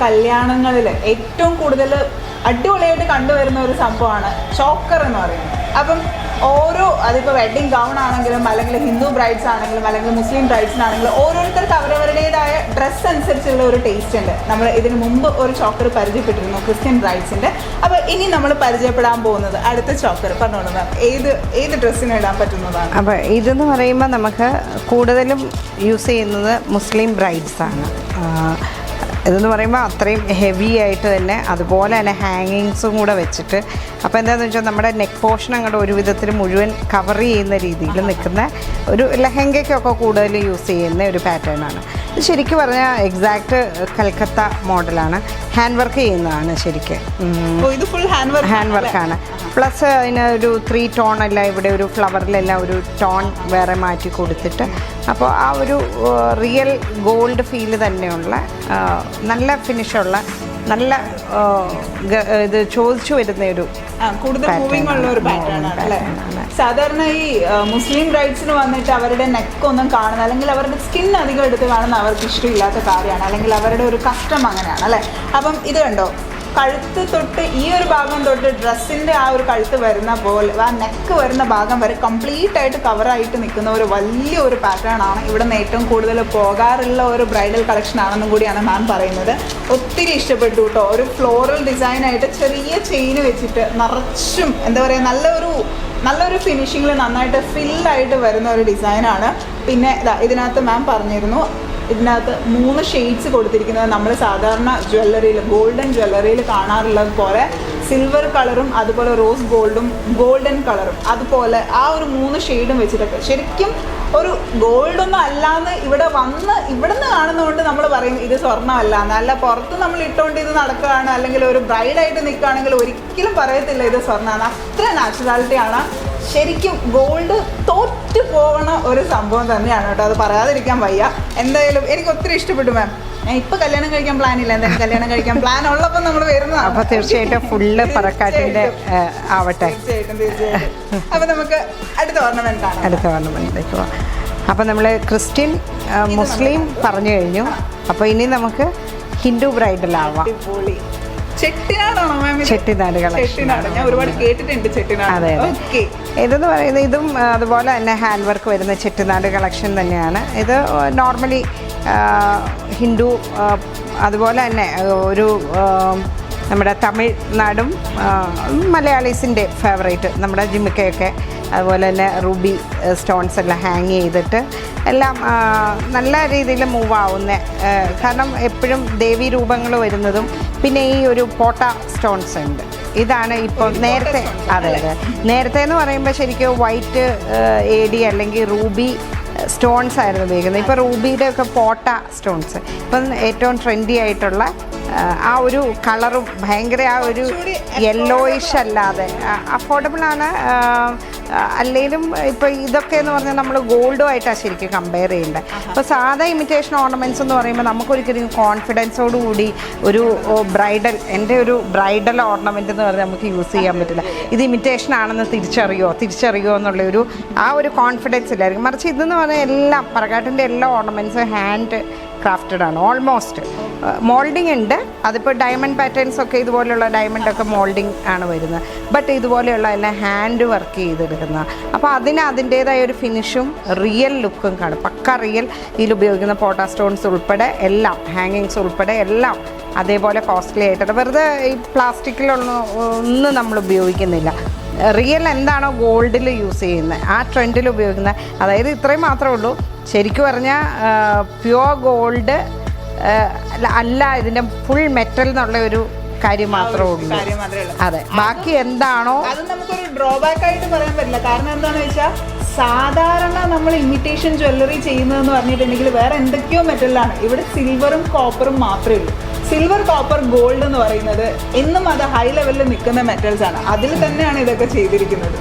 കല്യാണങ്ങളിൽ ഏറ്റവും കൂടുതൽ അടിപൊളിയായിട്ട് കണ്ടുവരുന്ന ഒരു സംഭവമാണ് ചോക്കർ എന്ന് പറയുന്നത്. അപ്പം അതിപ്പോൾ വെഡ്ഡിങ് ഗൗൺ ആണെങ്കിലും അല്ലെങ്കിൽ ഹിന്ദു ബ്രൈഡ്സ് ആണെങ്കിലും അല്ലെങ്കിൽ മുസ്ലിം ബ്രൈഡ്സിനാണെങ്കിലും ഓരോരുത്തർക്ക് അവരവരുടേതായ ഡ്രസ്സ് അനുസരിച്ചുള്ള ഒരു ടേസ്റ്റ് ഉണ്ട്. നമ്മൾ ഇതിന് മുമ്പ് ഒരു ചോക്കർ പരിചയപ്പെട്ടിരുന്നു ക്രിസ്ത്യൻ ബ്രൈഡ്സിൻ്റെ. അപ്പോൾ ഇനി നമ്മൾ പരിചയപ്പെടാൻ പോകുന്നത് അടുത്ത ചോക്കർ പറഞ്ഞോളൂ മാം, ഏത് ഡ്രസ്സിന് ഇടാൻ പറ്റുന്നതാണ്? അപ്പോൾ ഇതെന്ന് പറയുമ്പോൾ നമുക്ക് കൂടുതലും യൂസ് ചെയ്യുന്നത് മുസ്ലിം ബ്രൈഡ്സാണ്. ഇതെന്ന് പറയുമ്പോൾ അത്രയും ഹെവി ആയിട്ട് തന്നെ, അതുപോലെ തന്നെ ഹാങ്ങിങ്സും കൂടെ വെച്ചിട്ട്, അപ്പോൾ എന്താണെന്ന് വെച്ചാൽ നമ്മുടെ നെക്ക് പോർഷൻ അങ്ങോട്ട് ഒരു വിധത്തിൽ മുഴുവൻ കവർ ചെയ്യുന്ന രീതിയിൽ നിൽക്കുന്ന ഒരു ലെഹങ്കയ്ക്കൊക്കെ കൂടുതൽ യൂസ് ചെയ്യുന്ന ഒരു പാറ്റേൺ ആണ്. ഇത് ശരിക്കും പറഞ്ഞാൽ എക്സാക്റ്റ് കൽക്കത്ത മോഡലാണ്. ഹാൻഡ് വർക്ക് ചെയ്യുന്നതാണ് ശരിക്കും. ഇത് ഫുൾ ഹാൻഡ് വർക്കാണ്. പ്ലസ് അതിന് ഒരു 3 ടോൺ അല്ല, ഇവിടെ ഒരു ഫ്ലവറിലെല്ലാം ഒരു ടോൺ വേറെ മാറ്റി കൊടുത്തിട്ട്, അപ്പോൾ ആ ഒരു റിയൽ ഗോൾഡ് ഫീല് തന്നെയുള്ള നല്ല ഫിനിഷുള്ള നല്ല ഇത് ചോദിച്ചു വരുന്ന ഒരു കൂടുതൽ മൂവിംഗ് ഉള്ള ഒരു പാറ്റേൺ ആണ് അല്ലേ? സാധാരണ ഈ മുസ്ലിം ബ്രൈഡ്സിന് വന്നിട്ട് അവരുടെ നെക്കൊന്നും കാണുന്ന അല്ലെങ്കിൽ അവരുടെ സ്കിൻ അധികം എടുത്ത് കാണുന്ന അവർക്ക് ഇഷ്ടമില്ലാത്ത കാര്യമാണ്, അല്ലെങ്കിൽ അവരുടെ ഒരു കസ്റ്റം അങ്ങനെയാണ് അല്ലേ? അപ്പം ഇത് കണ്ടോ, കഴുത്ത് തൊട്ട് ഈ ഒരു ഭാഗം തൊട്ട് ഡ്രസ്സിൻ്റെ ആ ഒരു കഴുത്ത് വരുന്ന പോലെ ആ നെക്ക് വരുന്ന ഭാഗം വരെ കംപ്ലീറ്റ് ആയിട്ട് കവറായിട്ട് നിൽക്കുന്ന ഒരു വലിയൊരു പാറ്റേൺ ആണ് ഇവിടെ നിന്ന് ഏറ്റവും കൂടുതൽ പോകാറുള്ള ഒരു ബ്രൈഡൽ കളക്ഷൻ ആണെന്നും കൂടിയാണ് മാം പറയുന്നത്. ഒത്തിരി ഇഷ്ടപ്പെട്ടു കേട്ടോ. ഒരു ഫ്ലോറൽ ഡിസൈനായിട്ട് ചെറിയ ചെയിന് വെച്ചിട്ട് നിറച്ചും എന്താ പറയുക നല്ലൊരു ഫിനിഷിങ്ങിൽ നന്നായിട്ട് ഫില്ലായിട്ട് വരുന്ന ഒരു ഡിസൈനാണ്. പിന്നെ ഇതിനകത്ത് മാം പറഞ്ഞിരുന്നു, ഇതിനകത്ത് 3 ഷെയ്ഡ്സ് കൊടുത്തിരിക്കുന്നത് നമ്മൾ സാധാരണ ജ്വല്ലറിയിൽ ഗോൾഡൻ ജ്വല്ലറിയിൽ കാണാറുള്ളത് പോലെ സിൽവർ കളറും അതുപോലെ റോസ് ഗോൾഡൻ കളറും അതുപോലെ ആ ഒരു 3 ഷെയ്ഡും വെച്ചിട്ടൊക്കെ ശരിക്കും ഒരു ഗോൾഡൊന്നും അല്ലാന്ന് ഇവിടുന്ന് കാണുന്നതുകൊണ്ട് നമ്മൾ പറയും ഇത് സ്വർണ്ണമല്ലാന്ന്. അല്ല പുറത്ത് നമ്മൾ ഇട്ടുകൊണ്ട് ഇത് നടക്കുകയാണ് അല്ലെങ്കിൽ ഒരു ബ്രൈഡായിട്ട് നിൽക്കുകയാണെങ്കിൽ ഒരിക്കലും പറയത്തില്ല ഇത് സ്വർണ്ണമാണ്. അത്ര നാച്ചുറാലിറ്റിയാണ്. ശരിക്കും ഗോൾഡ് തോറ്റു പോകണ ഒരു സംഭവം തന്നെയാണ് കേട്ടോ, അത് പറയാതിരിക്കാൻ വയ്യ. എന്തായാലും എനിക്ക് ഒത്തിരി ഇഷ്ടപ്പെട്ടു മാം. ഞാൻ ഇപ്പം കല്യാണം കഴിക്കാൻ പ്ലാൻ ഇല്ല, എന്തായാലും കല്യാണം കഴിക്കാൻ പ്ലാൻ ഉള്ളപ്പോൾ നമ്മൾ വരുന്നതാണ്. അപ്പോൾ തീർച്ചയായിട്ടും ഫുള്ള് പറക്കാട്ടിൻ്റെ ആവട്ടെ. തീർച്ചയായിട്ടും. അപ്പോൾ നമുക്ക് അടുത്ത ഓർണമെന്റിലേക്ക് പോവാം. അപ്പോൾ നമ്മൾ ക്രിസ്ത്യൻ മുസ്ലിം പറഞ്ഞു കഴിഞ്ഞു. അപ്പോൾ ഇനി നമുക്ക് ഹിന്ദു ബ്രൈഡലാവാം. ചെട്ടിനാടാണോ മാം? ചെട്ടിനാട് കളക്ഷൻ. ഞാൻ ഒരുപാട് കേട്ടിട്ടുണ്ട് ചെട്ടിനാട്. അതെ അതെ. ഇതെന്ന് പറയുന്നത് ഇതും അതുപോലെ തന്നെ ഹാൻഡ് വർക്ക് വരുന്ന ചെട്ടിനാട് കളക്ഷൻ തന്നെയാണ്. ഇത് നോർമലി ഹിന്ദു അതുപോലെ തന്നെ ഒരു നമ്മുടെ തമിഴ്നാടും മലയാളീസിൻ്റെ ഫേവറേറ്റ് നമ്മുടെ ജിമിക്കയൊക്കെ അതുപോലെ തന്നെ റൂബി സ്റ്റോൺസ് എല്ലാം ഹാങ് ചെയ്തിട്ട് എല്ലാം നല്ല രീതിയിൽ മൂവ് ആവുന്ന, കാരണം എപ്പോഴും ദേവീ രൂപങ്ങൾ വരുന്നതും പിന്നെ ഈ ഒരു പോട്ട സ്റ്റോൺസ് ഉണ്ട്. ഇതാണ് ഇപ്പോൾ നേരത്തെ നേരത്തെ എന്ന് പറയുമ്പോൾ ശരിക്കും വൈറ്റ് AD അല്ലെങ്കിൽ റൂബി സ്റ്റോൺസ് ആയിരുന്നു ഉപയോഗിക്കുന്നത്. ഇപ്പോൾ റൂബിയുടെ ഒക്കെ പോട്ട സ്റ്റോൺസ് ഇപ്പം ഏറ്റവും ട്രെൻഡി ആയിട്ടുള്ള ആ ഒരു കളറും ഭയങ്കര ആ ഒരു യെല്ലോയിഷ് അല്ലാതെ അഫോർഡബിളാണ്. അല്ലെങ്കിലും ഇപ്പോൾ ഇതൊക്കെ എന്ന് പറഞ്ഞാൽ നമ്മൾ ഗോൾഡുമായിട്ടാണ് ശരിക്കും കമ്പയർ ചെയ്യേണ്ടത്. ഇപ്പോൾ സാധാ ഇമിറ്റേഷൻ ഓർണമെൻറ്റ്സ് എന്ന് പറയുമ്പോൾ നമുക്കൊരിക്കലും കോൺഫിഡൻസോടുകൂടി ഒരു എൻ്റെ ഒരു ബ്രൈഡൽ ഓർണമെൻ്റ് എന്ന് പറഞ്ഞാൽ നമുക്ക് യൂസ് ചെയ്യാൻ പറ്റില്ല. ഇത് ഇമിറ്റേഷൻ ആണെന്ന് തിരിച്ചറിയോ എന്നുള്ളൊരു ആ ഒരു കോൺഫിഡൻസ് ഇല്ലായിരിക്കും. മറിച്ച് ഇതെന്ന് പറഞ്ഞാൽ എല്ലാം പറക്കാട്ടിൻ്റെ എല്ലാ ഓർണമെൻറ്റ്സും ഹാൻഡ് ക്രാഫ്റ്റഡ് ആണ്. ഓൾമോസ്റ്റ് മോൾഡിങ് ഉണ്ട്. അതിപ്പോൾ ഡയമണ്ട് പാറ്റേൺസ് ഒക്കെ ഇതുപോലെയുള്ള ഡയമണ്ടൊക്കെ മോൾഡിങ് ആണ് വരുന്നത്. ബട്ട് ഇതുപോലെയുള്ള എല്ലാം ഹാൻഡ് വർക്ക് ചെയ്തെടുക്കുന്ന, അപ്പോൾ അതിൻ്റേതായ ഒരു ഫിനിഷും റിയൽ ലുക്കും കാണും. പക്ക റിയൽ. ഇതിൽ ഉപയോഗിക്കുന്ന പോട്ട സ്റ്റോൺസ് ഉൾപ്പെടെ എല്ലാം, ഹാങ്ങിങ്സ് ഉൾപ്പെടെ എല്ലാം അതേപോലെ കോസ്റ്റ്ലി ആയിട്ടുണ്ട്. വെറുതെ ഈ പ്ലാസ്റ്റിക്കിലൊന്നും നമ്മൾ ഉപയോഗിക്കുന്നില്ല. റിയൽ എന്താണോ ഗോൾഡിൽ യൂസ് ചെയ്യുന്നത് ആ ട്രെൻഡിൽ ഉപയോഗിക്കുന്നത്. അതായത് ഇത്രയും മാത്രമേ ഉള്ളൂ. ശരിക്കും പറഞ്ഞാൽ പ്യുവർ ഗോൾഡ് അല്ല, ഇതിൻ്റെ ഫുൾ മെറ്റൽ എന്നുള്ള ഒരു കാര്യം മാത്രമേ ഉള്ളൂ. അതെ, ബാക്കി എന്താണോ അത് നമുക്കൊരു ഡ്രോബാക്ക് ആയിട്ട് പറയാൻ പറ്റില്ല. കാരണം എന്താണെന്ന് വെച്ചാൽ സാധാരണ നമ്മൾ ഇമിറ്റേഷൻ ജ്വല്ലറി ചെയ്യുന്നതെന്ന് പറഞ്ഞിട്ടുണ്ടെങ്കിൽ വേറെ എന്തൊക്കെയോ മെറ്റലാണ്. ഇവിടെ സിൽവറും കോപ്പറും മാത്രമേ ഉള്ളൂ. സിൽവർ, കോപ്പർ, ഗോൾഡ് എന്ന് പറയുന്നത് എന്നും അത് ഹൈ ലെവലിൽ നിൽക്കുന്ന മെറ്റൽസ് ആണ്. അതിൽ തന്നെയാണ് ഇതൊക്കെ ചെയ്തിരിക്കുന്നത്.